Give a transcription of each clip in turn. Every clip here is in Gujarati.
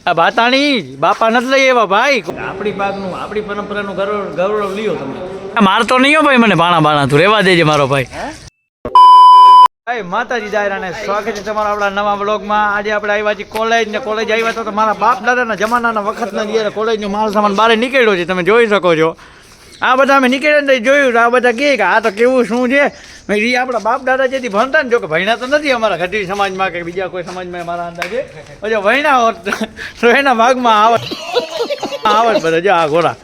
આ બાતાણી બાપા નથી લઈ એવા ભાઈ. આપણી પાકનું આપણી પરંપરાનું ગૌરવ લ્યો તમે. મારતો નહીં હો ભાઈ મને બાણા બાણા તું રેવા દેજે મારો ભાઈ. માતાજી દાયરાને સ્વાગત છે તમારા આપણા નવા બ્લોગમાં. આજે આપણે આવ્યા છીએ કોલેજ ને કોલેજ આવ્યા તો મારા બાપ દાદાના જમાનાના વખતના જ્યારે કોલેજનો માલ સામાન બહાર નીકળ્યો છે તમે જોઈ શકો છો. આ બધા અમે નીકળ્યા ને જોયું આ બધા કહે કે આ તો કેવું શું છે. મેં એ આપણા બાપ દાદા જેથી ભણતા ને જો કે ભણ્યા તો નથી અમારા ગઢવી સમાજમાં કે બીજા કોઈ સમાજમાં મારા અંદાજે પછી ભણ્યા હોત તો એના ભાગમાં આવત બધા જો આ ઘોડા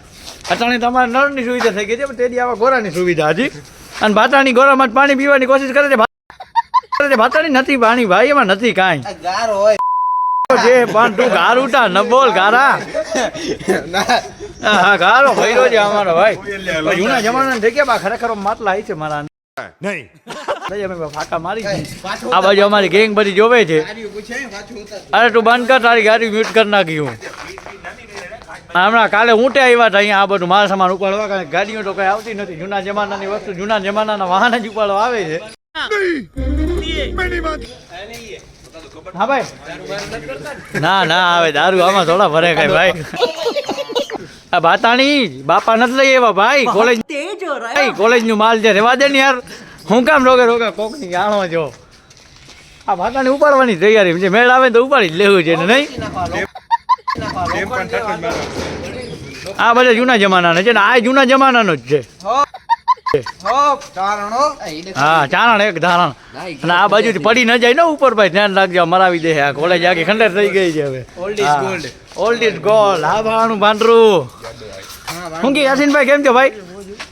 અટાણી તમારા નળની સુવિધા થઈ ગઈ છે પણ તેથી આવા ઘોડાની સુવિધા હતી. અને ભાતાણી ઘોડામાં જ પાણી પીવાની કોશિશ કરે છે. ભાતાણી નથી પાણી ભાઈ એમાં નથી કાંઈ જે પણ તું ગાર ઉઠા ન બોલ ગારા હા ગારો ભૈરો છે અમારો ભાઈ. જૂના જમાના થઈ ગયા ખરેખર માટલા આવી છે મારા નહીં ફાકા મારી આ બાજુ અમારી ગેંગ બધી જોવે છે. અરે તું બંધ કર તારી ગાડી મ્યુટ કરી નાખ્યું. હમણાં કાલે ઊંટે આવ્યા હતા અહીંયા આ બધું માલ સામાન ઉપાડવા કારણ ગાડીઓ તો કઈ આવતી નથી. જૂના જમાનાની વસ્તુ જૂના જમાનાના વાહન જ ઉપાડવા આવે છે. હા ભાઈ ના ના આવે દારૂ આમાં થોડા ભરે કઈ ભાઈ. આ બાતાણી બાપા નથી લઈ એવા ભાઈ. કોલેજ નું માલ છે રેવા દે ને યાર. હું કામ રોગે કોકની જાણો છો. આ ભાતાણી ઉપાડવાની તૈયારી છે. મેળ આવે તો ઉપાડી જ લેવું છે ને નહીં. આ બધા જૂના જમાનાના છે ને આ જૂના જમાનાનો જ છે. હા ચારણ એક ધારણ અને આ બાજુ પડી ન જાય ને ઉપર ભાઈ ધ્યાન રાખજો મરાવી દે. આ કોલેજ આખી ખંડેર થઈ ગઈ છે હવે. Old is gold. આ ભાણું ભાંડરું શું કે યાસીનભાઈ કેમ છો ભાઈ?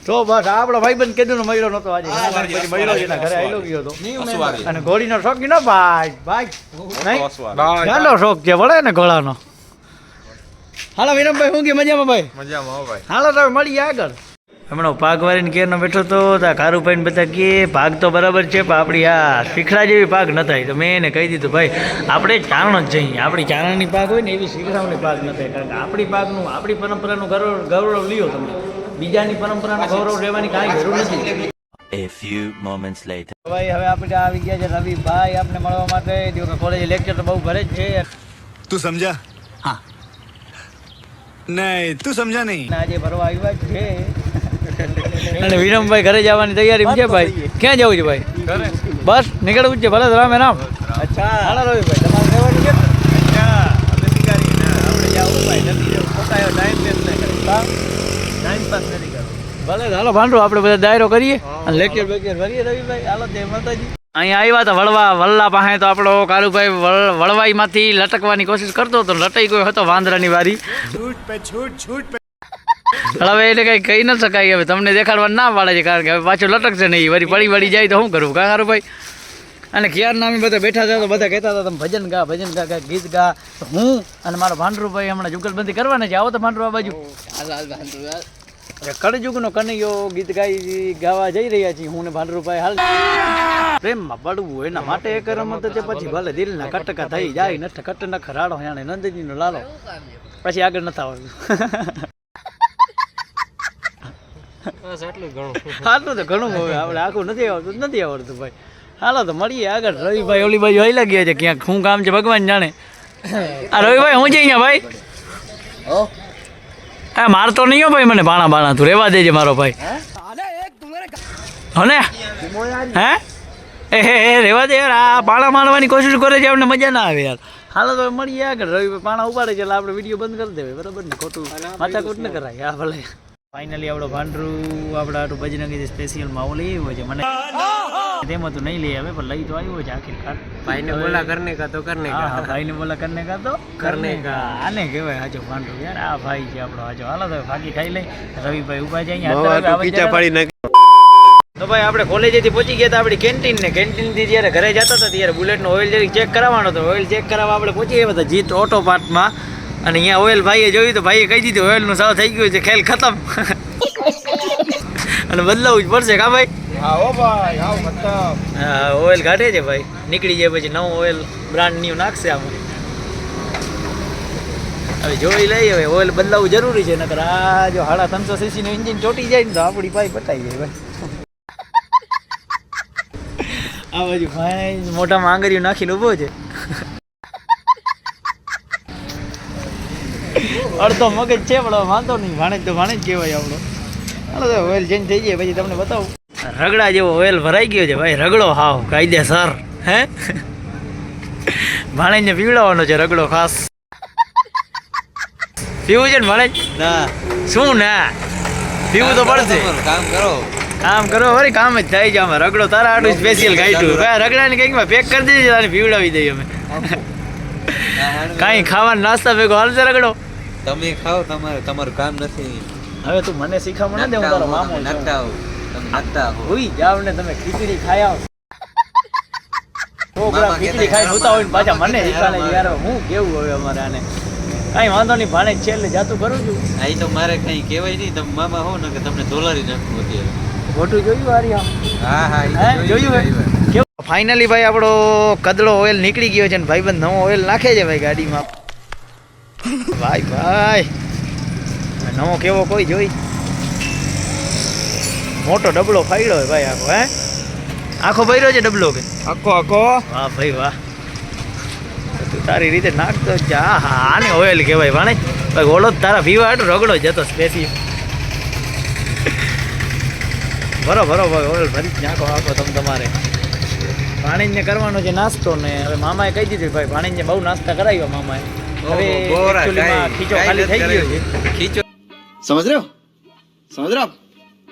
તો બસ આપણો ભાઈબંધ કીધું ને મળ્યો નતો આજે પછી મળ્યો છે ઘરે આવેલો ગયો હતો. અને ઘોડીનો શોખ ન ભાઈ ભાઈ નહીં શોખ છે વળે ને ઘોડાનો. હાલો વિરમભાઈ શું કે મજામાં ભાઈ? મજામાં ભાઈ. હાલો તમે મળીએ આગળ. હમણાં પાક વાળીને કેરનો બેઠો તો કારુભાઈને બધા કહે પાક તો બરાબર છે પણ આપણી આ શીખડા જેવી પાક ન થાય. તો મેં એને કહી દીધું ભાઈ આપણે ચારણ જ જઈએ. આપણી ચારણની પાક હોય ને એવી શીખડાઓની પાક ન થાય. કારણ કે આપણી પાકનું આપણી પરંપરાનું ગૌરવ લ્યો તમે. બીજાની પરંપરાનું ગૌરવ રહેવાની કાંઈ જરૂર નથી. A few moments later. ભાઈ હવે આપણે આવી ગયા છે રવિભાઈ આપને મળવા માટે. કોલેજ લેક્ચર તો બહુ ભરે જ છે. તું સમજા? હા નહીં તું સમજા નહીં. આજે ભરવા આવ્યા છે અને વિરમભાઈ ઘરે જવાની તૈયારી છે ભાઈ. ક્યાં જવું છે ભાઈ? બસ નીકળવું જ છે. ભલે રામે રામ. અચ્છા હાલો રવિભાઈ તમારે રહેવાનું છે? ભલે હાલો ભાંડો આપણે બધા દાયરો કરીએ અને લેક્ચર બેક્ચર ભરીએ રવિભાઈ. હાલો જય માતાજી. અહીંયા આવ્યા હતા વલ્લા પાસે તો આપણો કારુભાઈ વળવાઈમાંથી લટકવાની કોશિશ કરતો હતો. લટાઈ ગયો હતો વાંદરાની વારી. હવે એટલે કઈ કહી ન શકાય. હવે તમને દેખાડવા ના પાડે છે કારણ કે હવે પાછું લટકશે નહીં. વળી પડી જાય તો શું કરવું કારુભાઈ? અને ક્યારના અમે બધા બેઠા હતા તો બધા કહેતા હતા તમે ભજન ગા ગીત ગા. તો હું અને મારો ભાંડરુભાઈ હમણાં જુગલબંધી કરવાના છે. આવો તો ભાંડરુ આ બાજુ. કળજુગનો કનૈયો ગીત ગાવા જઈ રહ્યા છીએ હું ને ભાંડરુભાઈ. હાલ પ્રેમમાં પડવું એના માટે એક રમત છે. પછી ભલે દિલના કટકા થઈ જાય નઠ કટ ન ખરાડો યાણે નંદજીનો લાલો પછી આગળ નથી આવડતું. આટલું તો ઘણું હવે આપણે આખું નથી આવડતું ભાઈ. હાલો તો મળીએ આગળ. રવિભાઈ ઓલી બાજુ હાલ્યા ગયા છે ક્યાંક. શું કામ છે ભગવાન જાણે. આ રવિભાઈ હું છે અહીંયા ભાઈ? હા મારતો નહીં હો ભાઈ મને બાણા બાણા તું રેવા દેજે મારો ભાઈ. હને હે એ રેવા દે યાર. આ બાણા મારવાની કોશિશ કરે છે આપણે મજા ના આવે યાર. હાલો તો મળીએ આગળ. રવિભાઈ પાણા ઉપાડે છે એટલે આપણે વિડીયો બંધ કરી દેવાય બરાબર ને. ખોટું માથાકૂટ ન કરાય. હા ભલે. ફાઇનલી આપણો ભાંડરું આપણા આટલું બજરંગી સ્પેશિયલ માવો લઈ આવ્યો છે. મને તેમાં તો નહીં લઈ આવે પણ લઈ તો આવ્યો છે આખીરકાર. ભાઈને બોલા કરને કા તો કરને કા. હા ભાઈને બોલા કરને કા તો કરને કા. આને કહેવાય હાજો ભાંડરું યાર. આ ભાઈ છે આપણો હાજો. હાલો તો ફાકી ખાઈ લઈ. રવિભાઈ ઉભા છે અહીંયા. તો ભાઈ આપણે કોલેજેથી પહોંચી ગયા હતા આપણી કેન્ટીનથી જ્યારે ઘરે જતા હતા ત્યારે બુલેટનો ઓઇલ જરી ચેક કરાવવાનો હતો. ઓઇલ ચેક કરાવવા આપણે પહોંચી ગયા હતા જીત ઓટો પાર્ટમાં. અને અહીંયા ઓઇલ ભાઈએ જોયું તો ભાઈએ કહી દીધું ઓઇલનું સાવ થઈ ગયું છે ખેલ ખતમ અને બદલાવવું જ પડશે કા ભાઈ? હા ઓઇલ કાઢે છે ભાઈ. નીકળી જાય પછી નવું ઓઇલ બ્રાન્ડ ન્યુ નાખશે આમાં. હવે જોઈ લઈએ હવે ઓઇલ બદલાવવું જરૂરી છે નકર આ જો 350 સીસીનું એન્જિન ચોટી જાય ને તો આપણી પાઈ પટાઈ જાય ભાઈ. આ બાજુ ભાઈ મોઢામાં આંગળીઓ નાખીને ઊભો છે. અડધો મગજ છે પણ હવે વાંધો નહીં, ભાણે તો ભાણે જ કહેવાય આપણો. હાલો તો ઓઇલ ચેન્જ થઈ જાય પછી તમને બતાવું. રગડા જેવો ઓઇલ ભરાઈ ગયો છે ભાઈ, રગડો હાવ કાયદેસર. હે ભાણેજને પીવડાવવાનો છે રગડો ખાસ. પીવું છે ને ભાણેજ? ના શું ના પીવું તો પડશે. કામ કરો. કામ કરો વળી કામ જ થાય છે આમાં. રગડો તારા આટલું સ્પેશિયલ કાઢ્યું ભાઈ. રગડાની કંઈક પેક કરી દીધી તારે પીવડાવી દઈએ અમે. કાંઈ ખાવા નાસ્તા ભેગો હાલશે રગડો. તમે ખાઓ, તમારું કામ નથી. હવે તું મને શીખામણ ન દે, હું તારો મામો છું. નકતા હો, તમે નકતા હો. હુઈ જાવ ને તમે ખીચડી ખાઈ આવો. છોકરા ખીચડી ખાઈને હોતા હોય ને પાછા મને શીખાડે યાર. હું કેવું હવે અમારે આને. કાંઈ વાંધો નહીં, ભાણે છેલ્લે જાતું કરું છું. આ તો મારે કઈ કહેવાય નહીં. તમે મામા હો ને કે તમને ડોલારી નાખવું અત્યારે. ખોટું જોયું હારી આમ? હા હા હે જોયું કેવું? ફાઇનલી ભાઈ આપણો કદળો ઓઇલ નીકળી ગયો છે ને ભાઈબંધ નવો ઓઇલ નાખે છે ભાઈ ગાડીમાં. ભાઈ ભાઈ નવો કેવો કોઈ જોઈ? મોટો ડબલો ફાડ્યો હોય ભાઈ આખો. હે આખો ભર્યો છે ડબલો કે આખો આખો? વાહ ભાઈ વાહ, તું તારી રીતે નાખતો જા. હા આને ઓઇલ કહેવાય ભાણે ભાઈ. ઓલો જ તારા પીવા હાટું રગડો જતો સ્પેશિયલ. બરોબર ભાઈ ઓઇલ ભરી જ નાખો આખો તમે તમારે. ભાણેજને કરવાનો છે નાસ્તો ને હવે મામાએ કહી દીધું ભાઈ. ભાણેજને બહુ નાસ્તા કરાવ્યો મામાએ. હવે એકચ્યુઅલીમાં ખીચો ખાલી થઈ ગયો છે. ખીચો समझ रहे हो समझ रहे हो आप?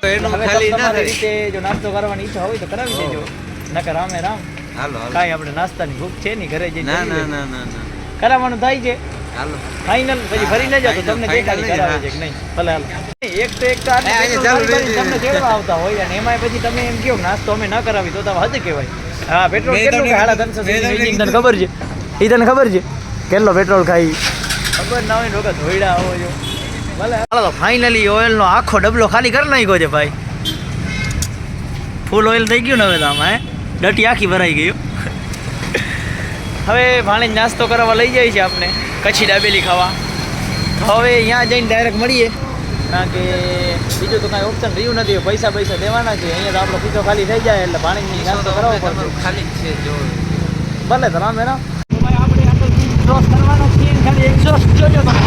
એનું હવે ખાલી ના તમારી થાય. રીતે જો નાસ્તો કરવાની ઈચ્છા હોય તો કરાવી દેજો. નકર રામે રામ. હાલો હાલો. કાંઈ આપણે નાસ્તાની ભૂખ છે નહીં, ઘરે જઈને ના જમી ના લઈએ. ના ના ના. કરાવવાનું થાય છે હાલો. ફાઇનલ. પછી ફરી ન જાવ તો તમને final દેખાડી જ, કરાવે હા. છે કે નહીં. ભલે હાલો. એક તો એક તો આટલી અહીંયા petrol ચાલુ ભરી રહી તમને જાય. તેડવા આવતા હોય અને એમાંય પછી તમે એમ કહો કે નાસ્તો અમે ન કરાવી તો તમે હદ કહેવાય. હા પેટ્રોલ મેં કેટલું તમને ખાડા કીધું, 300 મેં તમને તને કીધું. ખબર છે? એ તને ખબર છે કેટલો પેટ્રોલ ખાઈ? ખબર ના હોય ને વખત ધોઈડા આવો છો. ભલે હાલો તો ફાઇનલી ઓઇલનો આખો ડબલો ખાલી કરી નાખ્યો છે ભાઈ. ફૂલ ઓઇલ થઈ ગયું ને હવે તો આમાં. હે ડટી આખી ભરાઈ ગયું. હવે ભાણે નાસ્તો કરવા લઈ જાય છે આપણે કચ્છી દાબેલી ખાવા. તો હવે અહીંયા જઈને ડાયરેક્ટ મળીએ, કારણ કે બીજું તો કાંઈ ઓપ્શન રહ્યું નથી. પૈસા દેવાના છે. અહીંયા તો આપણો પીછો ખાલી થઈ જાય એટલે ભાણેજની નાસ્તો કરાવવો પડશે. તમારું ખાલી જ છે જો. ભલે તો રામ રામ. ભાઈ આપણે આ તો એક્ઝોસ્ટ કરવાનો છે, ખાલી એક્ઝોસ્ટ જોજો તમે.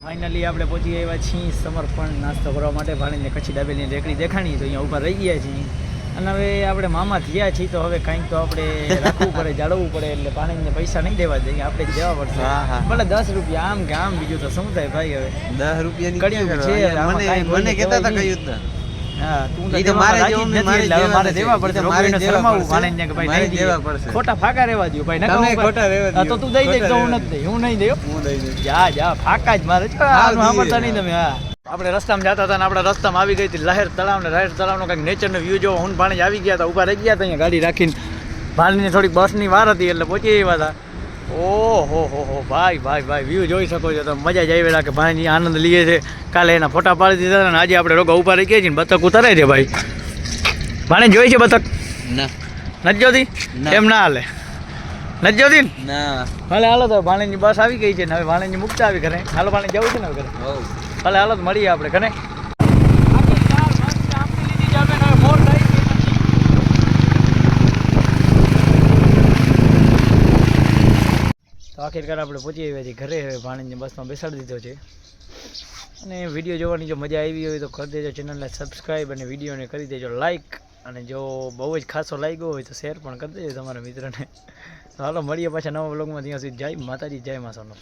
ફાઇનલી આપણે પહોંચી આવ્યા છીએ સમર્પણ નાસ્તો કરવા માટે. ભાણેજને કચ્છી દાબેલીની રેકડી દેખાણી તો અહીંયા ઊભા રહી ગયા છીએ. અને હવે આપણે મામા થયા છીએ તો હવે કંઈક તો આપણે રાખવું પડે, જાળવવું પડે. એટલે ભાણેજને પૈસા નહીં દેવા દઈએ, આપણે જ દેવા પડશે. હા, હા. ભલે 10 રૂપિયા આમ કે આમ, બીજું તો શું થાય ભાઈ. હવે 10 રૂપિયાની કડિયું ક્યાં છે, કરવા? આમાં મને કાંઈ મને કહેતા હતા કહેવાય કયું જ ના. હા તું તો ઈ તો દેવામાં મારે રાજી જ જેવું નથી, મારે એટલે હવે મારે દેવા દેવા પડશે. પડશે. મારે રોકડીને દેવા શરમાવું પડશે. ભાણેજને કે ભાઈ મારે નહીં દઈએ. દેવા પડશે. ખોટા ફાકા રહેવા દ્યો ભાઈ. નકર તમે હું ખોટા રહેવા હા, તો દ્યો. તું દઈ દે તો ખોટા હું રહેવા નથી દઈ. હું નહીં દઉં. હું દઈ દઈશ. જા ફાકા જ મારે છે. હા, આનું સાંભળતા દઈએ. નહીં તમે. હા આપણે રસ્તામાં જતા હતા ને આપણા રસ્તામાં આવી ગઈ હતી લહેર તળાવ ને લહેર તળાવનો કંઈક નેચરનો વ્યૂ જોવા. હું ભાણેજ આવી ગયા હતા, ઊભા રહી ગયા હતા અહીંયા ગાડી રાખીને. ભાણેજની થોડીક બસની વાર હતી એટલે પહોંચી આવ્યા હતા. ઓહો હો ભાઈ ભાઈ ભાઈ વ્યૂ જોઈ શકો છો તમે. મજા જ આવી કે ભાણેજ આનંદ લઈએ છે. કાલે એના ફોટા પાડી દીધા હતા અને આજે આપણે રોગા ઊભા રહી ગયા છીએ ને બતક ઉતરે છે ભાઈ. ભાણેજ જોઈ છે બતક? ના નથી જોતી? ના. એમ ના હાલે. નથી જોતી ને? ના. ભલે હાલો તો ભાણેજની બસ આવી ગઈ છે ને હવે ભાણેજની મૂકતા આવી ઘરે. હાલો ભાણેજ જવું છે ને હવે ઘરે. હોવ. ભલે હાલો તો મળીએ આપણે ઘરે. તો આખિરકાર આપણે પહોંચી આવ્યા છીએ ઘરે. હવે ભાણેજને બસમાં બેસાડી દીધો છે. અને વિડીયો જોવાની જો મજા આવી હોય તો કરી દેજો ચેનલને સબસ્ક્રાઈબ અને વિડીયોને કરી દેજો લાઈક. અને જો બહુ જ ખાસો લાગ્યો હોય તો શેર પણ કરી દેજો તમારા મિત્રને. તો હાલો મળીએ પાછા નવા વ્લોગમાં. ત્યાં સુધી જય માતાજી, જય મા સોનલ.